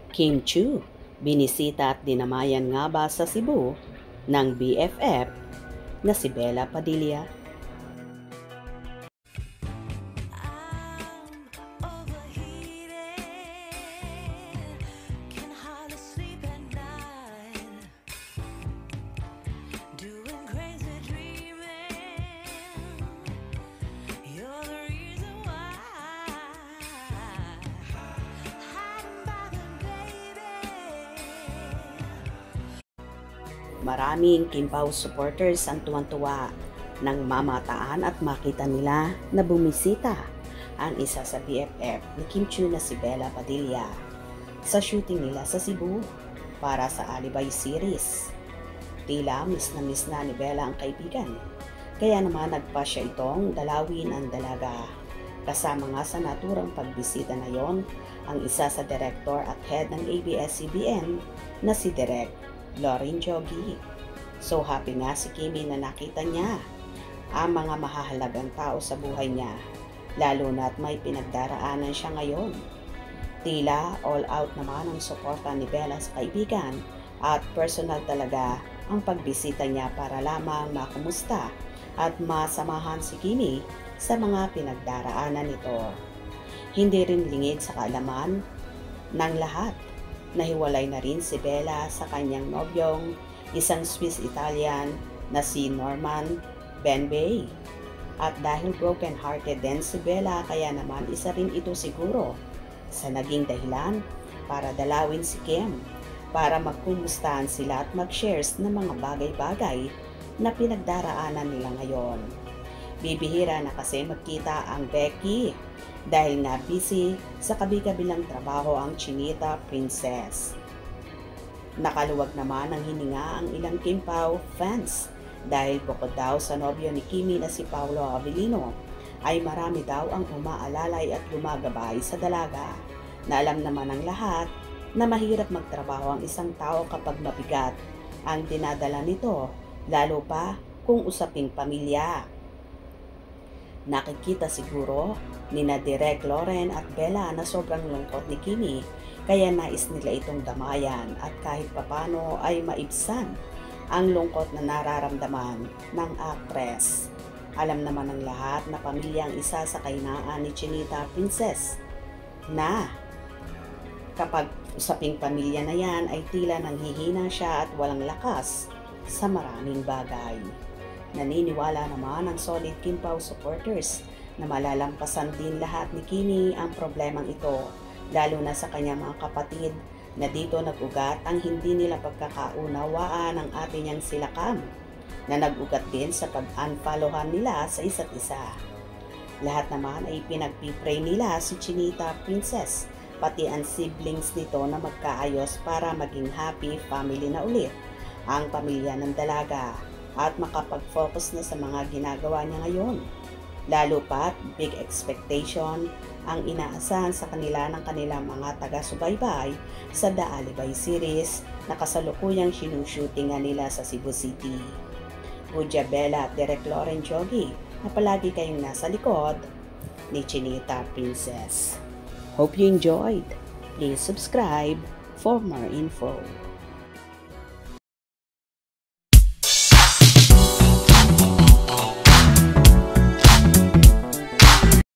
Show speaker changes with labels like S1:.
S1: Kim Chiu, binisita at dinamayan nga ba sa Cebu ng BFF na si Bella Padilla? Maraming Kim Pao supporters ang tuwan-tuwa nang mamataan at makita nila na bumisita ang isa sa BFF ni Kim Chiu na si Bella Padilla sa shooting nila sa Cebu para sa Alibay series. Tila miss na ni Bella ang kaibigan, kaya naman nagpa siya itong dalawin ang dalaga. Kasama nga sa naturang pagbisita na yon ang isa sa director at head ng ABS-CBN na si Direk Loren Joggy. So happy nga si Kimi na nakita niya ang mga mahahalagang tao sa buhay niya, lalo na't may pinagdaraanan siya ngayon. Tila all out naman ang suporta ni Bella sa kaibigan at personal talaga ang pagbisita niya para lamang makumusta at masamahan si Kimi sa mga pinagdaraanan nito. Hindi rin lingid sa kaalaman ng lahat. Nahiwalay na rin si Bella sa kanyang nobyong, isang Swiss-Italian na si Norman Benbey. At dahil broken-hearted din si Bella, kaya naman isa rin ito siguro sa naging dahilan para dalawin si Kim para magkumustahan sila at mag-shares ng mga bagay-bagay na pinagdaraanan nila ngayon. Bibihira na kasi magkita ang Becky dahil nga busy sa kabi-kabilang trabaho ang Chinita Princess. Nakaluwag naman ang hininga ang ilang Kim Pao fans dahil bukod daw sa nobyo ni Kimi na si Paolo Abilino ay marami daw ang umaalalay at lumagabay sa dalaga, na alam naman ng lahat na mahirap magtrabaho ang isang tao kapag mabigat ang dinadala nito, lalo pa kung usaping pamilya. Nakikita siguro ni Direk Loren at Bella na sobrang lungkot ni Kimi, kaya nais nila itong damayan at kahit papano ay maibsan ang lungkot na nararamdaman ng actress. Alam naman ng lahat na pamilya ang isa sa kahinaan ni Chinita Princess, na kapag usaping pamilya na yan ay tila nanghihina siya at walang lakas sa maraming bagay. Naniniwala naman ang solid Kim Pao supporters na malalampasan din lahat ni Kimi ang problemang ito, lalo na sa kanyang mga kapatid na dito nag-ugat ang hindi nila pagkakaunawaan ng ate niyang sila Cam, na nag-ugat din sa pag-unfollowan nila sa isa't isa. Lahat naman ay pinagpipray nila si Chinita Princess, pati ang siblings nito na magkaayos para maging happy family na ulit ang pamilya ng dalaga at makapag-focus na sa mga ginagawa niya ngayon. Lalo pat big expectation ang inaasahan sa kanila ng kanilang mga taga-subaybay sa The Alibay series na kasalukuyang sinushootingan nila sa Cebu City. Buja Bella at Direk Loren Joggy na palagi kayong nasa likod ni Chinita Princess. Hope you enjoyed. Please subscribe for more info.